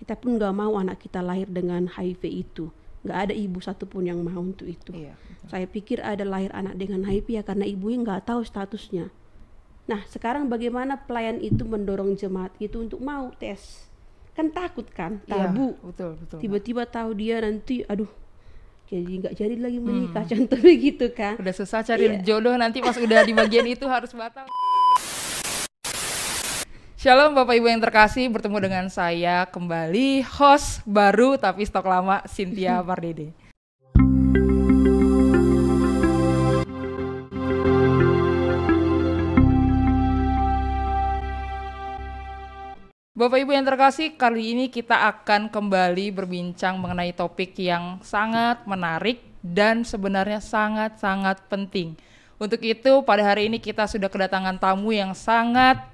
kita pun nggak mau anak kita lahir dengan HIV itu. Nggak ada ibu satupun yang mau untuk itu. Iya. Saya pikir ada lahir anak dengan HIV ya karena ibunya nggak tahu statusnya. Nah, sekarang bagaimana pelayan itu mendorong jemaat itu untuk mau tes? Kan takut kan, tabu. Iya, betul betul. Tiba-tiba tahu dia nanti, aduh, jadi nggak jadi lagi menikah, contoh begitu kan. Udah susah cari Iya. jodoh, nanti pas udah di bagian itu harus batal. Shalom Bapak Ibu yang terkasih, bertemu dengan saya kembali, host baru tapi stok lama, Cynthia Pardede. Bapak Ibu yang terkasih, kali ini kita akan kembali berbincang mengenai topik yang sangat menarik dan sebenarnya sangat-sangat penting. Untuk itu pada hari ini kita sudah kedatangan tamu yang sangat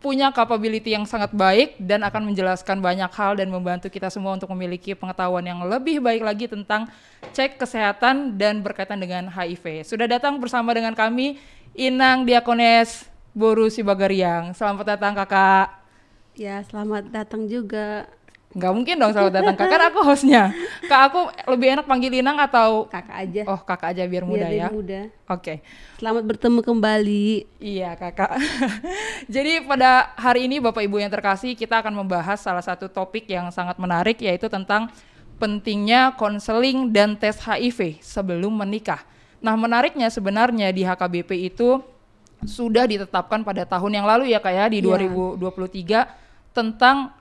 punya capability yang sangat baik dan akan menjelaskan banyak hal dan membantu kita semua untuk memiliki pengetahuan yang lebih baik lagi tentang cek kesehatan dan berkaitan dengan HIV. Sudah datang bersama dengan kami Inang Diakones Boru Sibagariang. Selamat datang Kakak. Ya, selamat datang juga. Nggak mungkin dong selamat datang Kak, kan aku hostnya. Kak, aku lebih enak panggil Inang atau Kakak aja. Oh, Kakak aja biar mudah Biar ya. mudah. Oke. Selamat bertemu kembali. Iya Kakak. Jadi pada hari ini Bapak Ibu yang terkasih, kita akan membahas salah satu topik yang sangat menarik, yaitu tentang pentingnya konseling dan tes HIV sebelum menikah. Nah, menariknya sebenarnya di HKBP itu sudah ditetapkan pada tahun yang lalu ya Kak ya, di 2023 tentang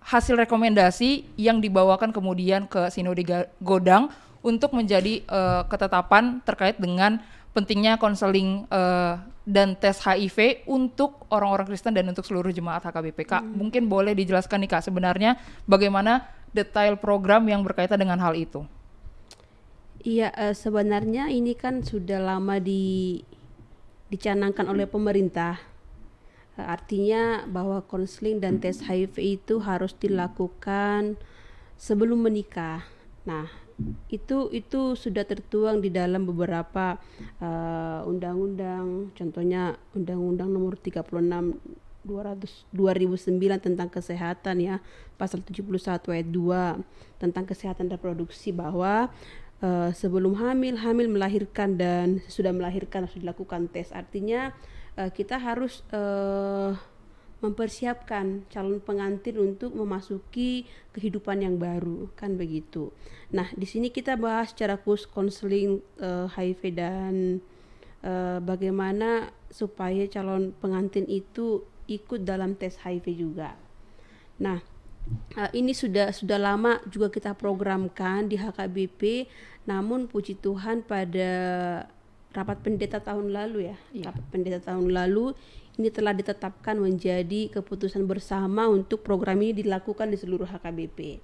hasil rekomendasi yang dibawakan kemudian ke Sinode Godang untuk menjadi ketetapan terkait dengan pentingnya konseling dan tes HIV untuk orang-orang Kristen dan untuk seluruh jemaat HKBP. Kak, mungkin boleh dijelaskan nih Kak, sebenarnya bagaimana detail program yang berkaitan dengan hal itu? Iya, sebenarnya ini kan sudah lama dicanangkan oleh pemerintah. Artinya bahwa konseling dan tes HIV itu harus dilakukan sebelum menikah. Nah, itu sudah tertuang di dalam beberapa undang-undang, contohnya Undang-Undang Nomor 36 2009 tentang kesehatan ya, pasal 71 ayat 2 tentang kesehatan reproduksi, bahwa sebelum hamil, melahirkan dan sudah melahirkan harus dilakukan tes. Artinya kita harus mempersiapkan calon pengantin untuk memasuki kehidupan yang baru, kan begitu. Nah, di sini kita bahas secara khusus konseling HIV dan bagaimana supaya calon pengantin itu ikut dalam tes HIV juga. Nah, ini sudah lama juga kita programkan di HKBP, namun puji Tuhan pada rapat pendeta tahun lalu ya, rapat pendeta tahun lalu ini telah ditetapkan menjadi keputusan bersama untuk program ini dilakukan di seluruh HKBP.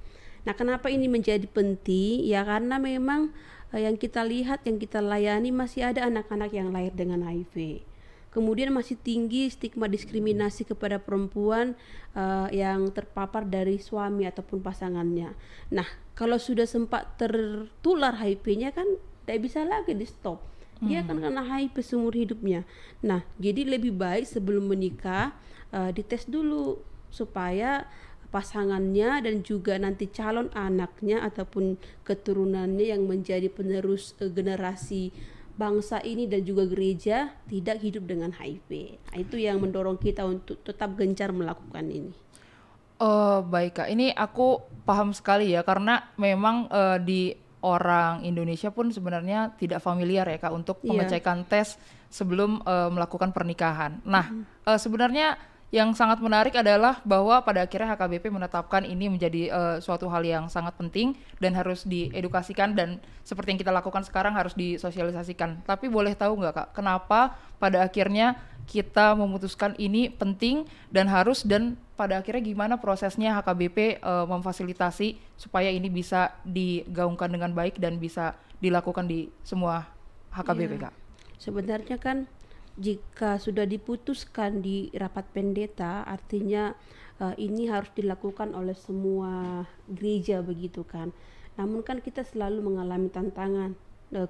Nah, kenapa ini menjadi penting? Ya karena memang yang kita lihat, yang kita layani masih ada anak-anak yang lahir dengan HIV. Kemudian masih tinggi stigma diskriminasi kepada perempuan yang terpapar dari suami ataupun pasangannya. Nah, kalau sudah sempat tertular HIV-nya kan tidak bisa lagi di stop. Dia akan kena HIV seumur hidupnya. Nah, jadi lebih baik sebelum menikah dites dulu supaya pasangannya dan juga nanti calon anaknya ataupun keturunannya yang menjadi penerus generasi bangsa ini dan juga gereja tidak hidup dengan HIV. Nah, itu yang mendorong kita untuk tetap gencar melakukan ini. Oh baik Kak, ini aku paham sekali ya, karena memang di orang Indonesia pun sebenarnya tidak familiar ya Kak untuk pengecekan tes sebelum melakukan pernikahan. Nah, sebenarnya yang sangat menarik adalah bahwa pada akhirnya HKBP menetapkan ini menjadi suatu hal yang sangat penting dan harus diedukasikan, dan seperti yang kita lakukan sekarang harus disosialisasikan. Tapi boleh tahu nggak Kak, kenapa pada akhirnya kita memutuskan ini penting dan harus, dan pada akhirnya gimana prosesnya HKBP memfasilitasi supaya ini bisa digaungkan dengan baik dan bisa dilakukan di semua HKBP Kak? Sebenarnya kan jika sudah diputuskan di rapat pendeta, artinya ini harus dilakukan oleh semua gereja begitu kan. Namun kan kita selalu mengalami tantangan,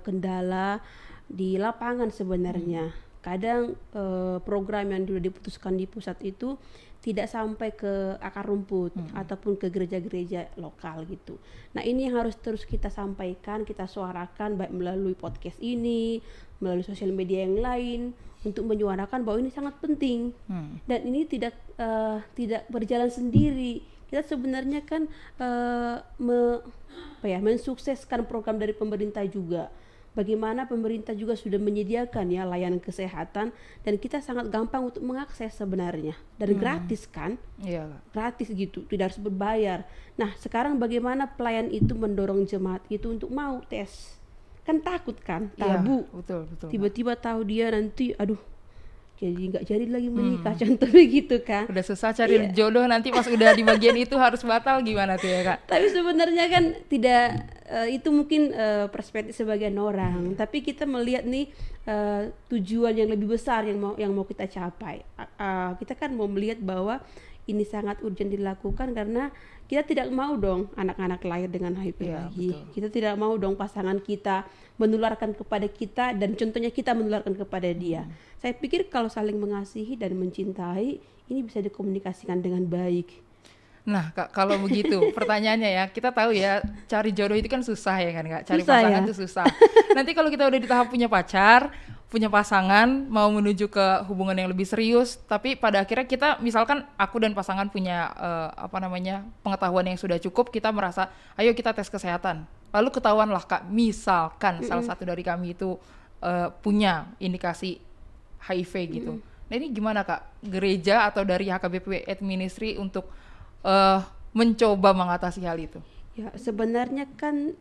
kendala di lapangan sebenarnya. Kadang program yang sudah diputuskan di pusat itu tidak sampai ke akar rumput ataupun ke gereja-gereja lokal gitu. Nah, ini yang harus terus kita sampaikan, kita suarakan baik melalui podcast ini, melalui sosial media yang lain untuk menyuarakan bahwa ini sangat penting. Dan ini tidak berjalan sendiri. Kita sebenarnya kan mensukseskan program dari pemerintah juga. Bagaimana pemerintah juga sudah menyediakan ya layanan kesehatan dan kita sangat gampang untuk mengakses sebenarnya dan gratis kan, gratis gitu, tidak harus berbayar. Nah sekarang bagaimana pelayan itu mendorong jemaat itu untuk mau tes, kan takut kan, tabu, betul, tiba-tiba tahu dia nanti aduh jadi nggak jadi lagi menikah, contohnya gitu kan. Udah susah cari jodoh, nanti pas udah di bagian itu harus batal, gimana tuh ya Kak? Tapi sebenarnya kan tidak, itu mungkin perspektif sebagian orang, tapi kita melihat nih tujuan yang lebih besar yang mau kita capai. Kita kan mau melihat bahwa ini sangat urgent dilakukan karena kita tidak mau dong anak-anak lahir dengan HIV lagi. Betul. Kita tidak mau dong pasangan kita menularkan kepada kita dan contohnya kita menularkan kepada dia. Saya pikir kalau saling mengasihi dan mencintai ini bisa dikomunikasikan dengan baik. Nah Kak, kalau begitu pertanyaannya ya, kita tahu ya cari jodoh itu kan susah ya kan Kak, cari susah pasangan ya? Itu susah. Nanti kalau kita udah di tahap punya pacar, punya pasangan, mau menuju ke hubungan yang lebih serius, tapi pada akhirnya kita misalkan aku dan pasangan punya pengetahuan yang sudah cukup, kita merasa ayo kita tes kesehatan, lalu ketahuanlah Kak, misalkan salah satu dari kami itu punya indikasi HIV gitu. Nah ini gimana Kak, gereja atau dari HKBP Ministry untuk mencoba mengatasi hal itu? Ya sebenarnya kan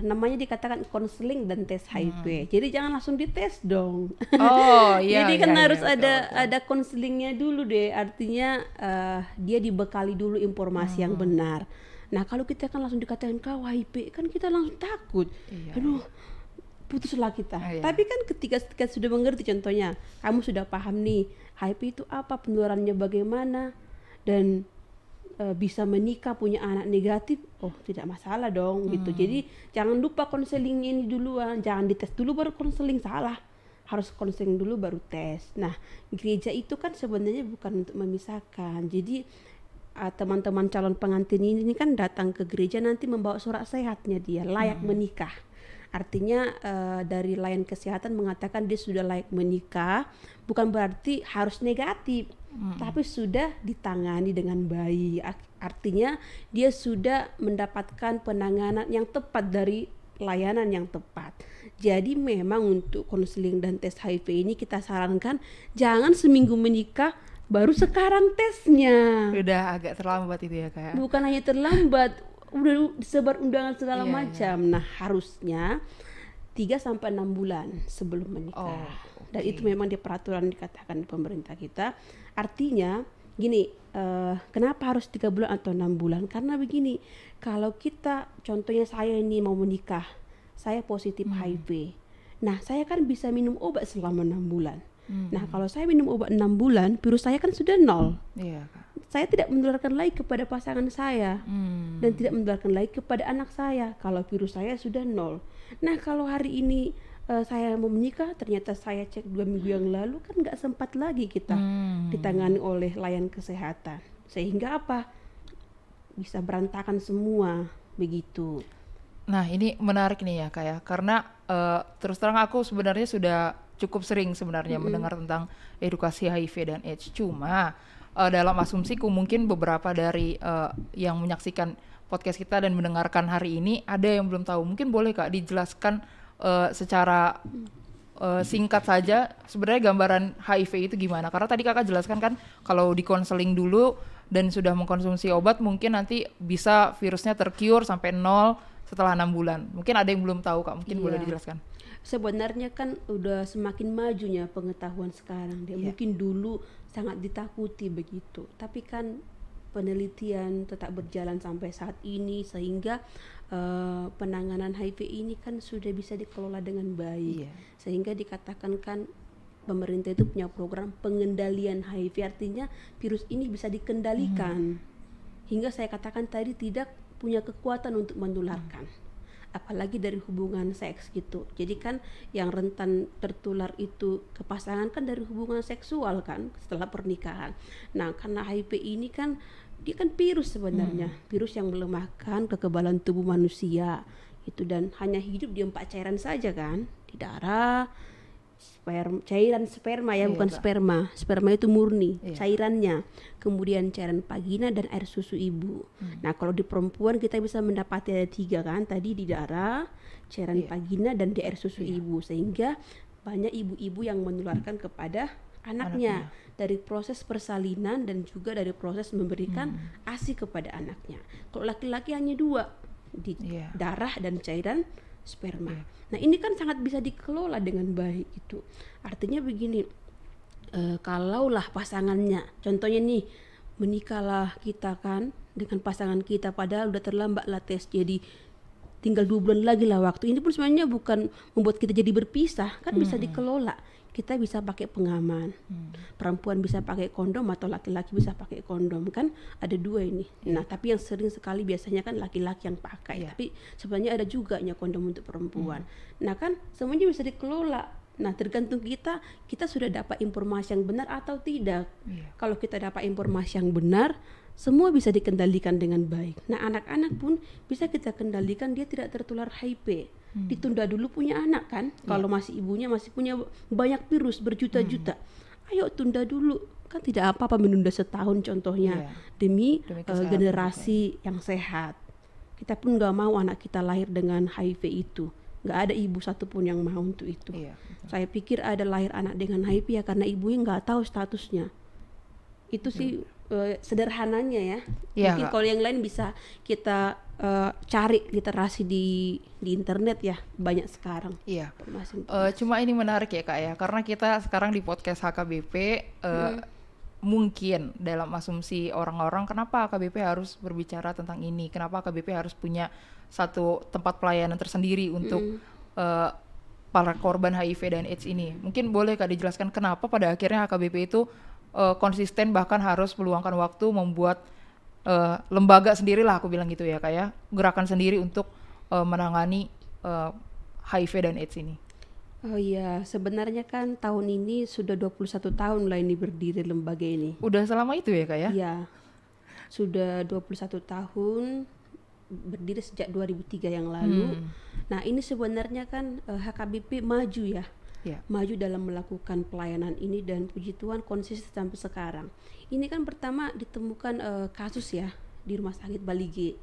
namanya dikatakan konseling dan tes HIV. Jadi jangan langsung dites dong. Oh iya. Jadi kan harus betul. ada konselingnya dulu deh. Artinya dia dibekali dulu informasi yang benar. Nah kalau kita kan langsung dikatakan kau HIV, kan kita langsung takut. Aduh, putuslah kita. Tapi kan ketika sudah mengerti, contohnya kamu sudah paham nih HIV itu apa, penularannya bagaimana, dan bisa menikah punya anak negatif, oh tidak masalah dong gitu. Jadi jangan lupa konseling ini duluan, jangan dites dulu baru konseling, salah. Harus konseling dulu baru tes. Nah gereja itu kan sebenarnya bukan untuk memisahkan. Jadi teman-teman calon pengantin ini kan datang ke gereja nanti membawa surat sehatnya dia layak menikah. Artinya dari layanan kesehatan mengatakan dia sudah layak menikah, bukan berarti harus negatif, tapi sudah ditangani dengan baik. Artinya dia sudah mendapatkan penanganan yang tepat dari layanan yang tepat. Jadi memang untuk konseling dan tes HIV ini kita sarankan jangan seminggu menikah baru sekarang tesnya. Udah agak terlambat itu ya Kak. Bukan hanya terlambat, udah disebar undangan segala macam. Nah harusnya 3-6 bulan sebelum menikah. Dan itu memang di peraturan dikatakan di pemerintah kita. Artinya gini, kenapa harus 3 bulan atau 6 bulan? Karena begini, kalau kita contohnya saya ini mau menikah, saya positif HIV. Nah saya kan bisa minum obat selama 6 bulan. Nah kalau saya minum obat 6 bulan, virus saya kan sudah 0. Saya tidak menularkan lagi kepada pasangan saya dan tidak menularkan lagi kepada anak saya kalau virus saya sudah 0. Nah kalau hari ini saya mau menikah, ternyata saya cek 2 minggu yang lalu kan nggak sempat lagi kita ditangani oleh layanan kesehatan, sehingga apa, bisa berantakan semua begitu. Nah ini menarik nih ya Kak ya, karena terus terang aku sebenarnya sudah cukup sering sebenarnya mendengar tentang edukasi HIV dan AIDS. Cuma dalam asumsiku mungkin beberapa dari yang menyaksikan podcast kita dan mendengarkan hari ini ada yang belum tahu. Mungkin boleh Kak dijelaskan secara singkat saja sebenarnya gambaran HIV itu gimana? Karena tadi Kakak jelaskan kan kalau di konseling dulu dan sudah mengkonsumsi obat mungkin nanti bisa virusnya tercure sampai 0 setelah 6 bulan. Mungkin ada yang belum tahu Kak, mungkin boleh dijelaskan. Sebenarnya kan udah semakin majunya pengetahuan sekarang dia. Mungkin dulu sangat ditakuti begitu, tapi kan penelitian tetap berjalan sampai saat ini sehingga penanganan HIV ini kan sudah bisa dikelola dengan baik. Sehingga dikatakan kan pemerintah itu punya program pengendalian HIV, artinya virus ini bisa dikendalikan hingga saya katakan tadi tidak punya kekuatan untuk menularkan. apalagi dari hubungan seks gitu. Jadi kan yang rentan tertular itu ke pasangan kan dari hubungan seksual kan setelah pernikahan. Nah, karena HIV ini kan dia kan virus sebenarnya, virus yang melemahkan kekebalan tubuh manusia itu, dan hanya hidup di 4 cairan saja kan, di darah, cairan sperma ya, bukan sperma. Sperma itu murni, cairannya. Kemudian cairan vagina dan air susu ibu. Nah, kalau di perempuan kita bisa mendapati ada 3 kan, tadi di darah, cairan vagina dan di air susu ibu, sehingga banyak ibu-ibu yang menularkan kepada anaknya dari proses persalinan dan juga dari proses memberikan ASI kepada anaknya. Kalau laki-laki hanya 2, di darah dan cairan sperma. Nah, ini kan sangat bisa dikelola dengan baik gitu. Artinya begini, kalaulah pasangannya, contohnya nih, menikahlah kita kan dengan pasangan kita, padahal udah terlambat lah tes, jadi tinggal 2 bulan lagi lah waktu. Ini pun sebenarnya bukan membuat kita jadi berpisah, kan bisa dikelola. Kita bisa pakai pengaman, perempuan bisa pakai kondom atau laki-laki bisa pakai kondom, kan ada 2 ini. Nah, tapi yang sering sekali biasanya kan laki-laki yang pakai, tapi sebenarnya ada juga kondom untuk perempuan. Nah, kan semuanya bisa dikelola. Nah, tergantung kita sudah dapat informasi yang benar atau tidak. Kalau kita dapat informasi yang benar, semua bisa dikendalikan dengan baik. Nah, anak-anak pun bisa kita kendalikan dia tidak tertular HIV. Ditunda dulu punya anak kan, kalau masih ibunya masih punya banyak virus berjuta-juta, ayo tunda dulu, kan tidak apa-apa menunda setahun contohnya, demi generasi yang sehat. Kita pun nggak mau anak kita lahir dengan HIV itu, nggak ada ibu satupun yang mau untuk itu. Saya pikir ada lahir anak dengan HIV ya karena ibunya nggak tahu statusnya. Itu sih sederhananya ya. Mungkin kalau yang lain bisa kita cari literasi di internet ya, banyak sekarang. Cuma ini menarik ya Kak ya, karena kita sekarang di podcast HKBP mungkin dalam asumsi orang-orang, kenapa HKBP harus berbicara tentang ini, kenapa HKBP harus punya satu tempat pelayanan tersendiri untuk para korban HIV dan AIDS ini. Mungkin boleh Kak dijelaskan kenapa pada akhirnya HKBP itu konsisten bahkan harus meluangkan waktu membuat lembaga sendiri lah, aku bilang gitu ya Kak ya, gerakan sendiri untuk menangani HIV dan AIDS ini. Oh iya, sebenarnya kan tahun ini sudah 21 tahun lah ini berdiri lembaga ini. Udah selama itu ya Kak ya? Iya, sudah 21 tahun berdiri sejak 2003 yang lalu. Nah, ini sebenarnya kan HKBP maju ya. Maju dalam melakukan pelayanan ini, dan puji Tuhan konsisten sampai sekarang. Ini kan pertama ditemukan kasus ya di Rumah Sakit Balige.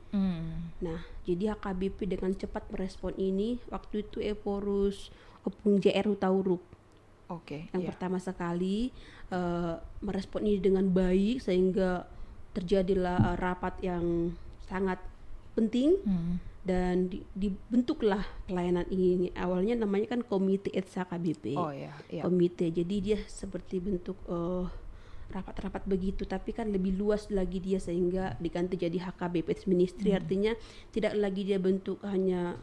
Nah, jadi HKBP dengan cepat merespon ini. Waktu itu Eporus Opung JR Hutauruk. Yang pertama sekali merespon ini dengan baik, sehingga terjadilah rapat yang sangat penting. Dan dibentuklah pelayanan ini. Awalnya namanya kan Komite AIDS HKBP. Komite, jadi dia seperti bentuk rapat-rapat begitu, tapi kan lebih luas lagi dia, sehingga diganti jadi HKBP AIDS Ministry. Artinya tidak lagi dia bentuk hanya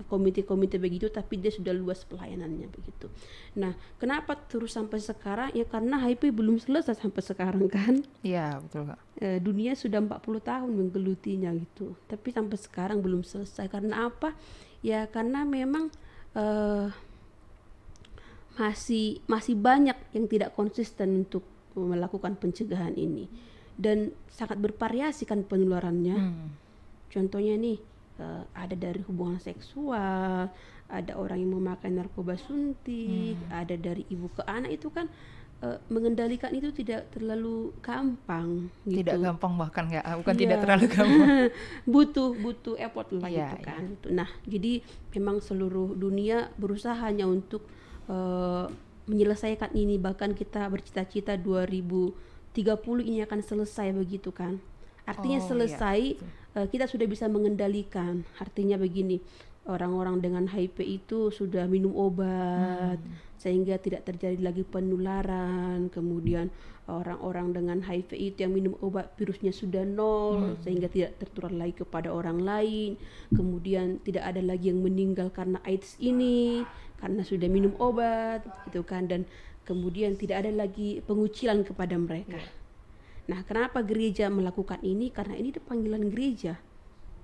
komite-komite begitu, tapi dia sudah luas pelayanannya begitu. Nah, kenapa terus sampai sekarang? Ya karena HIV belum selesai sampai sekarang kan. Iya, betul Kak. Dunia sudah 40 tahun menggelutinya gitu, tapi sampai sekarang belum selesai. Karena apa? Ya karena memang masih banyak yang tidak konsisten untuk melakukan pencegahan ini, dan sangat bervariasi kan penularannya. Contohnya nih, ada dari hubungan seksual, ada orang yang memakai narkoba suntik, ada dari ibu ke anak. Itu kan mengendalikan itu tidak terlalu gampang gitu. Tidak gampang bahkan tidak terlalu gampang. butuh effort lah gitu kan. Nah, jadi memang seluruh dunia berusaha hanya untuk menyelesaikan ini. Bahkan kita bercita-cita 2030 ini akan selesai begitu kan. Artinya selesai, kita sudah bisa mengendalikan. Artinya begini, orang-orang dengan HIV itu sudah minum obat, sehingga tidak terjadi lagi penularan. Kemudian orang-orang dengan HIV itu yang minum obat virusnya sudah 0, sehingga tidak tertular lagi kepada orang lain. Kemudian tidak ada lagi yang meninggal karena AIDS ini, karena sudah minum obat gitu kan. Dan kemudian tidak ada lagi pengucilan kepada mereka. Nah, kenapa gereja melakukan ini? Karena ini panggilan gereja.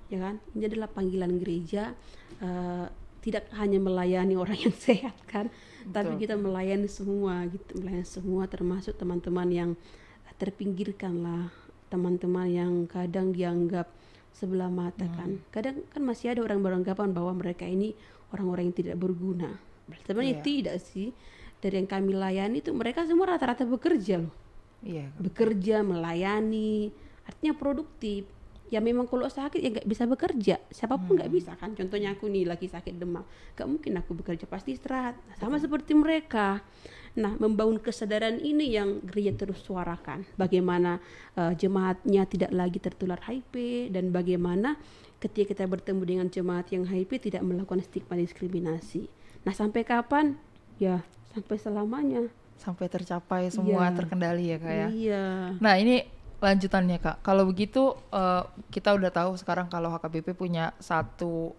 ya kan? Ini adalah panggilan gereja, tidak hanya melayani orang yang sehat kan, tapi kita melayani semua gitu, melayani semua, termasuk teman-teman yang terpinggirkan lah, teman-teman yang kadang dianggap sebelah mata kan. Kadang kan masih ada orang beranggapan bahwa mereka ini orang-orang yang tidak berguna. Sebenarnya tidak sih. Dari yang kami layani itu mereka semua rata-rata bekerja loh. Bekerja, melayani, artinya produktif. Ya memang kalau sakit ya nggak bisa bekerja, siapapun nggak bisa kan. Contohnya aku nih lagi sakit demam, nggak mungkin aku bekerja, pasti istirahat. Sama seperti mereka. Nah, membangun kesadaran ini yang gereja terus suarakan. Bagaimana jemaatnya tidak lagi tertular HIV, dan bagaimana ketika kita bertemu dengan jemaat yang HIV tidak melakukan stigma diskriminasi. Nah, sampai kapan? Ya sampai selamanya, sampai tercapai semua terkendali ya Kak ya. Iya. Nah ini lanjutannya Kak, kalau begitu kita udah tahu sekarang kalau HKBP punya satu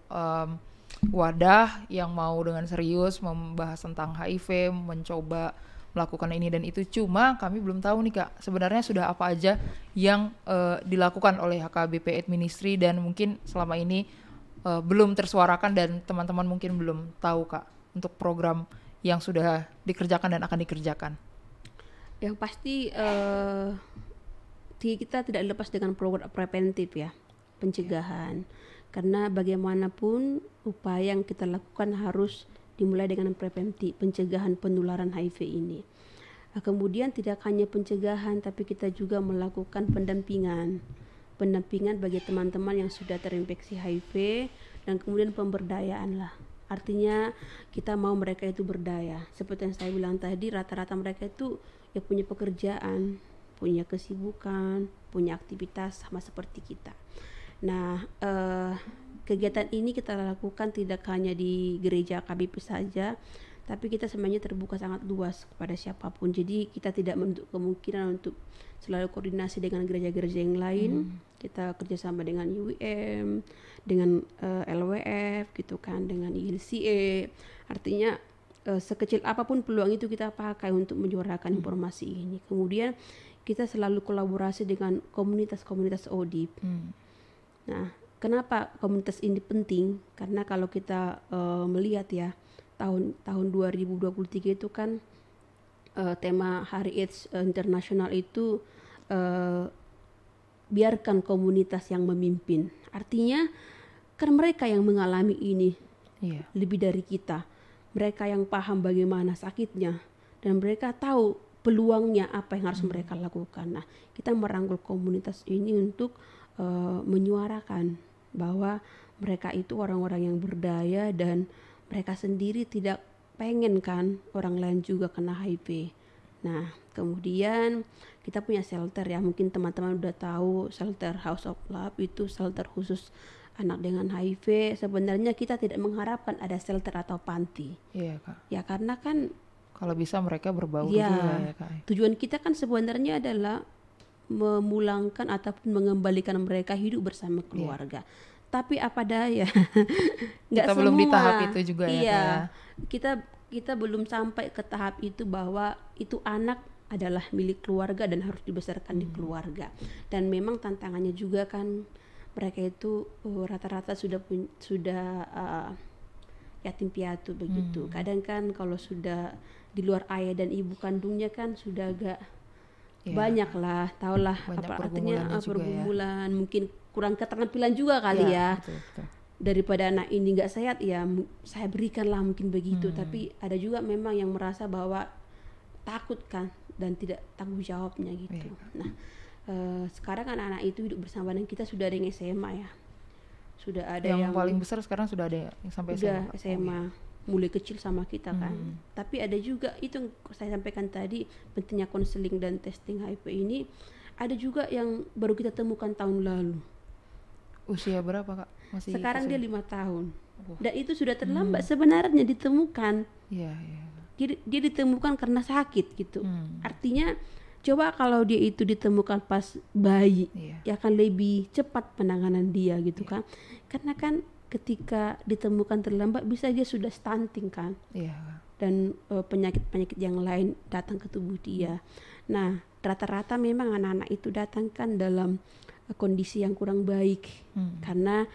wadah yang mau dengan serius membahas tentang HIV, mencoba melakukan ini dan itu. Cuma kami belum tahu nih Kak, sebenarnya sudah apa aja yang dilakukan oleh HKBP Aid Ministry dan mungkin selama ini belum tersuarakan dan teman-teman mungkin belum tahu Kak untuk program yang sudah dikerjakan dan akan dikerjakan. Yang pasti kita tidak lepas dengan program preventif ya, pencegahan. Karena bagaimanapun upaya yang kita lakukan harus dimulai dengan preventif, pencegahan penularan HIV ini. Nah, kemudian tidak hanya pencegahan, tapi kita juga melakukan pendampingan bagi teman-teman yang sudah terinfeksi HIV, dan kemudian pemberdayaan lah. Artinya kita mau mereka itu berdaya. Seperti yang saya bilang tadi, rata-rata mereka itu ya punya pekerjaan, punya kesibukan, punya aktivitas sama seperti kita. Nah, kegiatan ini kita lakukan tidak hanya di gereja KBP saja, tapi kita sebenarnya terbuka sangat luas kepada siapapun. Jadi kita tidak menutup kemungkinan untuk selalu koordinasi dengan gereja-gereja yang lain. Kita kerjasama dengan UIM, dengan LWF gitu kan, dengan ILCA. Artinya sekecil apapun peluang itu kita pakai untuk menyuarakan informasi ini. Kemudian kita selalu kolaborasi dengan komunitas-komunitas ODIP. Nah, kenapa komunitas ini penting? Karena kalau kita melihat ya, tahun 2023 itu kan tema Hari AIDS Internasional itu biarkan komunitas yang memimpin. Artinya kan mereka yang mengalami ini lebih dari kita. Mereka yang paham bagaimana sakitnya, dan mereka tahu peluangnya apa yang harus mereka lakukan. Nah, kita merangkul komunitas ini untuk menyuarakan bahwa mereka itu orang-orang yang berdaya, dan mereka sendiri tidak pengen kan orang lain juga kena HIV. Nah, kemudian kita punya shelter ya, mungkin teman-teman udah tahu shelter House of Love, itu shelter khusus anak dengan HIV. Sebenarnya kita tidak mengharapkan ada shelter atau panti. Iya Kak. Ya karena kan kalau bisa mereka berbaur juga ya Kak. Tujuan kita kan sebenarnya adalah memulangkan ataupun mengembalikan mereka hidup bersama keluarga. Tapi apa daya, nggak semua. Belum di tahap itu juga ya Kak. Kita belum sampai ke tahap itu bahwa itu anak adalah milik keluarga dan harus dibesarkan di keluarga. Dan memang tantangannya juga kan mereka itu rata-rata sudah yatim piatu begitu. Kadang kan kalau sudah di luar ayah dan ibu kandungnya kan sudah agak banyak lah, tahulah apa artinya pergumulan, mungkin kurang keterampilan juga kali ya. Betul. Daripada anak ini nggak sehat ya saya berikanlah mungkin begitu. Tapi ada juga memang yang merasa bahwa takut kan dan tidak tanggung jawabnya gitu. Nah, sekarang anak-anak itu hidup bersama dengan kita sudah ada yang SMA ya, sudah ada yang paling besar sekarang sudah ada yang sampai SMA. Mulai kecil sama kita kan. Tapi ada juga itu yang saya sampaikan tadi, pentingnya konseling dan testing HIV ini. Ada juga yang baru kita temukan tahun lalu. Usia berapa Kak? Sekarang dia 5 tahun. Dan itu sudah terlambat sebenarnya ditemukan. Iya. Dia ditemukan karena sakit gitu. Artinya coba kalau dia itu ditemukan pas bayi, ya akan lebih cepat penanganan dia gitu kan. Karena kan ketika ditemukan terlambat bisa dia sudah stunting kan. Dan penyakit-penyakit yang lain datang ke tubuh dia. Nah, rata-rata memang anak-anak itu datang kan dalam kondisi yang kurang baik karena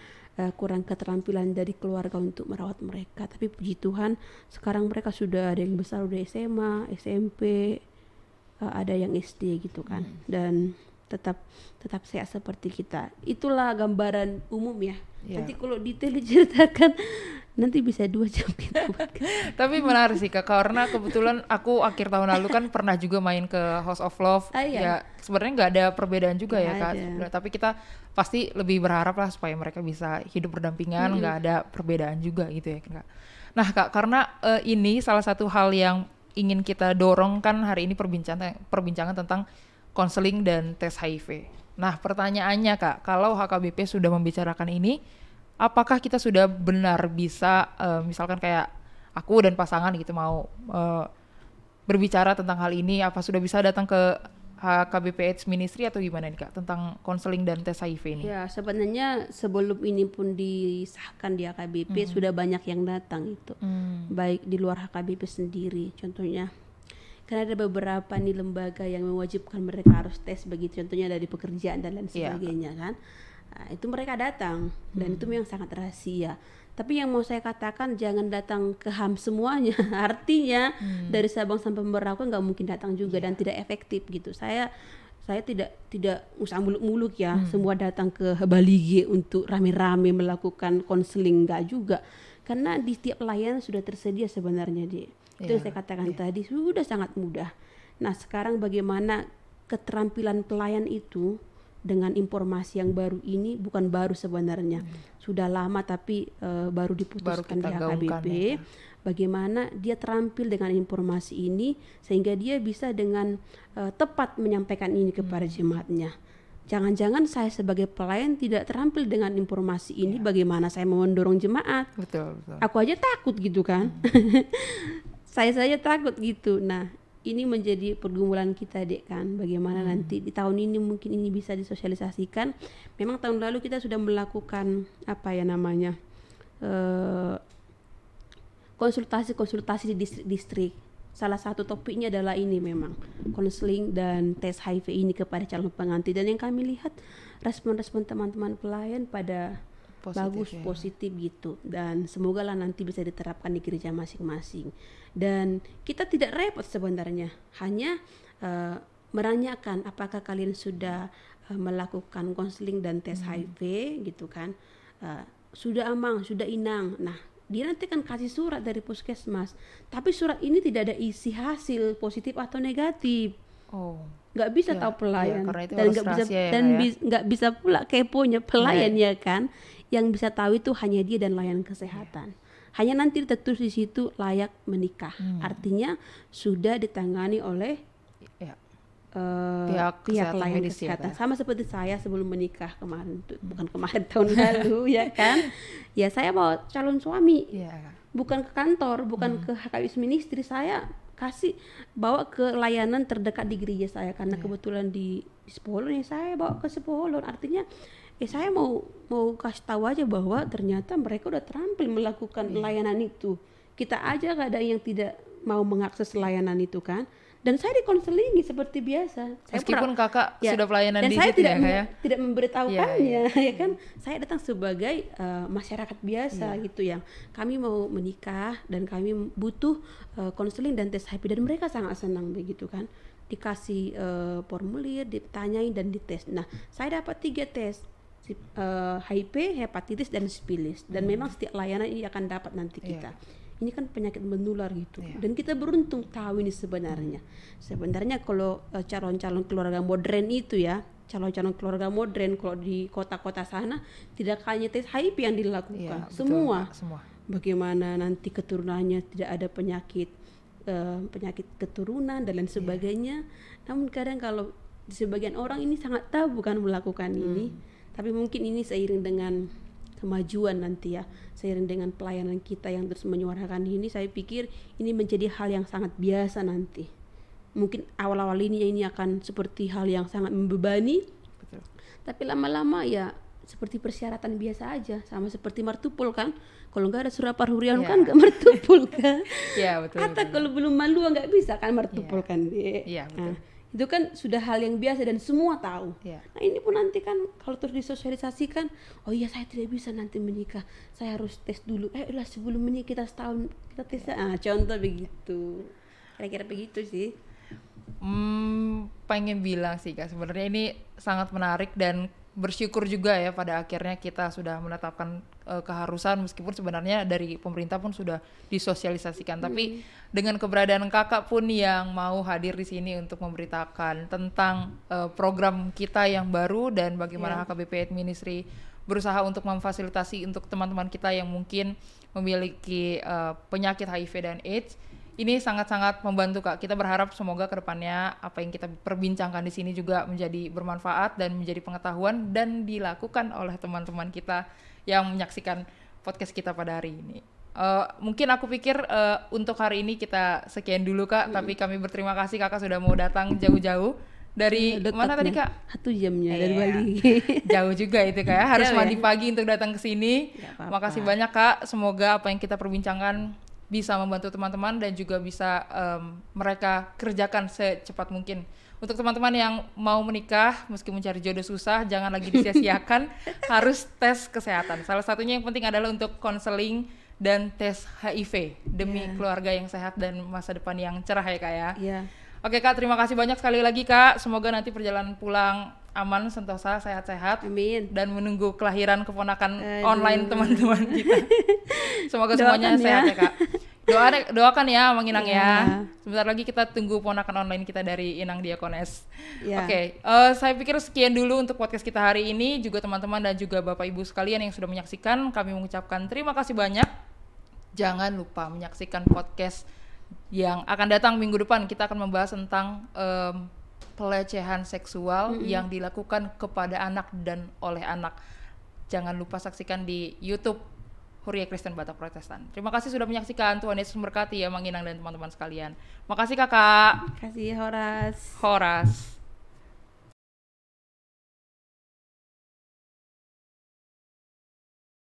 kurang keterampilan dari keluarga untuk merawat mereka. Tapi puji Tuhan sekarang mereka sudah ada yang besar, udah SMA, SMP, ada yang SD gitu kan, dan tetap sehat seperti kita. Itulah gambaran umum ya. Nanti kalau detail diceritakan nanti bisa 2 jam kita buat. Tapi menarik sih Kak, karena kebetulan aku akhir tahun lalu kan pernah juga main ke House of Love. Ya sebenarnya nggak ada perbedaan juga ya Kak. Tapi kita pasti lebih berharap lah supaya mereka bisa hidup berdampingan, nggak ada perbedaan juga gitu ya Kak. Nah Kak, karena ini salah satu hal yang ingin kita dorong kan hari ini perbincangan tentang konseling dan tes HIV. Nah pertanyaannya Kak, kalau HKBP sudah membicarakan ini, apakah kita sudah benar bisa misalkan kayak aku dan pasangan gitu mau berbicara tentang hal ini, apa sudah bisa datang ke HKBP AIDS Ministry atau gimana nih Kak tentang konseling dan tes HIV ini? Ya sebenarnya sebelum ini pun disahkan di HKBP sudah banyak yang datang itu, baik di luar HKBP sendiri. Contohnya karena ada beberapa nih lembaga yang mewajibkan mereka harus tes, begitu contohnya dari pekerjaan dan lain sebagainya kan. Nah, itu mereka datang dan itu memang sangat rahasia. Tapi yang mau saya katakan jangan datang ke HAM semuanya. Artinya dari Sabang sampai Merauke nggak mungkin datang juga dan tidak efektif gitu. Saya tidak usah muluk-muluk ya. Semua datang ke Bali G untuk rame-rame melakukan konseling, nggak juga. Karena di setiap pelayanan sudah tersedia sebenarnya itu yang saya katakan tadi sudah sangat mudah. Nah sekarang bagaimana keterampilan pelayan itu dengan informasi yang baru ini, bukan baru sebenarnya, sudah lama tapi baru diputuskan di HKBP, bagaimana dia terampil dengan informasi ini sehingga dia bisa dengan tepat menyampaikan ini kepada jemaatnya. Jangan-jangan saya sebagai pelayan tidak terampil dengan informasi ini, bagaimana saya mau mendorong jemaat? Betul. Aku aja takut gitu kan. Saya saja takut gitu. Nah ini menjadi pergumulan kita Dek kan, bagaimana nanti di tahun ini mungkin ini bisa disosialisasikan. Memang tahun lalu kita sudah melakukan konsultasi di distrik. Salah satu topiknya adalah ini memang konseling dan tes HIV ini kepada calon pengantin, dan yang kami lihat respon-respon teman-teman pelayan pada positif gitu, dan semoga lah nanti bisa diterapkan di gereja masing-masing. Dan kita tidak repot sebenarnya, hanya menanyakan apakah kalian sudah melakukan konseling dan tes HIV gitu kan, sudah aman, sudah inang. Nah dia nanti kan kasih surat dari puskesmas, tapi surat ini tidak ada isi hasil positif atau negatif. Nggak bisa tahu pelayan, dan nggak bisa pula keponya pelayan ya kan. Yang bisa tahu itu hanya dia dan layanan kesehatan. Hanya nanti tertulis di situ layak menikah. Artinya sudah ditangani oleh pihak layanan kesehatan. Sama seperti saya sebelum menikah kemarin, bukan kemarin, tahun lalu ya kan. Ya saya bawa calon suami, bukan ke kantor, bukan ke HKBP Ministry, saya bawa ke layanan terdekat di gereja saya, karena kebetulan di Sepolon ya saya bawa ke Sepolon. Artinya saya mau kasih tahu aja bahwa ternyata mereka udah terampil melakukan layanan itu. Kita aja gak ada yang tidak mau mengakses layanan itu kan. Dan saya dikonselingi seperti biasa. Meskipun kakak sudah pelayanan di situ ya kak ya? Tidak memberitahukannya ya kan. Saya datang sebagai masyarakat biasa gitu yang kami mau menikah dan kami butuh konseling dan tes HIV, dan mereka sangat senang begitu kan. Dikasih formulir, ditanyain dan dites. Nah saya dapat 3 tes, HIV, hepatitis dan sipilis, dan memang setiap layanan ini akan dapat nanti kita. Ini kan penyakit menular gitu, dan kita beruntung tahu ini sebenarnya. Sebenarnya kalau calon-calon keluarga modern itu ya, calon-calon keluarga modern kalau di kota-kota sana tidak hanya tes HIV yang dilakukan, semua. Bagaimana nanti keturunannya tidak ada penyakit keturunan dan lain sebagainya. Namun kadang kalau sebagian orang ini sangat tabu kan melakukan ini. Tapi mungkin ini seiring dengan kemajuan nanti ya, seiring dengan pelayanan kita yang terus menyuarakan ini, saya pikir ini menjadi hal yang sangat biasa nanti. Mungkin awal-awal ini akan seperti hal yang sangat membebani. Betul. Tapi lama-lama ya seperti persyaratan biasa aja, sama seperti martupol kan. Kalau nggak ada surat parhurian kan nggak martupol kan. Betul. Atau kalau belum malu nggak bisa kan martupol kan. Betul. itu kan sudah hal yang biasa dan semua tahu. Iya. Nah ini pun nanti kan kalau terus disosialisasikan, oh iya saya tidak bisa nanti menikah, saya harus tes dulu. Udah sebelum menikah kita setahun kita tes. Contoh begitu. Kira-kira begitu sih. Pengen bilang sih Kak, sebenarnya ini sangat menarik dan bersyukur juga ya pada akhirnya kita sudah menetapkan keharusan, meskipun sebenarnya dari pemerintah pun sudah disosialisasikan. Tapi dengan keberadaan Kakak pun yang mau hadir di sini untuk memberitakan tentang program kita yang baru dan bagaimana HKBP Ministry berusaha untuk memfasilitasi untuk teman-teman kita yang mungkin memiliki penyakit HIV dan AIDS. Ini sangat-sangat membantu Kak. Kita berharap semoga kedepannya apa yang kita perbincangkan di sini juga menjadi bermanfaat dan menjadi pengetahuan dan dilakukan oleh teman-teman kita yang menyaksikan podcast kita pada hari ini. Mungkin aku pikir untuk hari ini kita sekian dulu Kak. Tapi kami berterima kasih Kakak sudah mau datang jauh-jauh dari mana tadi Kak? 1 jamnya dari Bali. Jauh juga itu Kak ya. Harus Jauh, mandi pagi untuk datang ke sini. Makasih banyak Kak. Semoga apa yang kita perbincangkan bisa membantu teman-teman dan juga bisa mereka kerjakan secepat mungkin. Untuk teman-teman yang mau menikah meski mencari jodoh susah, jangan lagi disia-siakan, harus tes kesehatan. Salah satunya yang penting adalah untuk konseling dan tes HIV demi keluarga yang sehat dan masa depan yang cerah ya Kak ya. Oke Kak, terima kasih banyak sekali lagi Kak. Semoga nanti perjalanan pulang aman, sentosa, sehat-sehat. Amin. Dan menunggu kelahiran keponakan online teman-teman kita. Semoga semuanya sehat ya Kak. Doakan ya Mang Inang ya. Sebentar lagi kita tunggu ponakan online kita dari Inang Diakones. Oke, saya pikir sekian dulu untuk podcast kita hari ini. Juga teman-teman dan juga Bapak Ibu sekalian yang sudah menyaksikan, kami mengucapkan terima kasih banyak. Jangan lupa menyaksikan podcast yang akan datang minggu depan. Kita akan membahas tentang pelecehan seksual yang dilakukan kepada anak dan oleh anak. Jangan lupa saksikan di YouTube Huria Kristen Batak Protestan. Terima kasih sudah menyaksikan. Tuhan Yesus memberkati ya Mang Inang dan teman-teman sekalian. Makasih Kakak. Makasih Horas. Horas.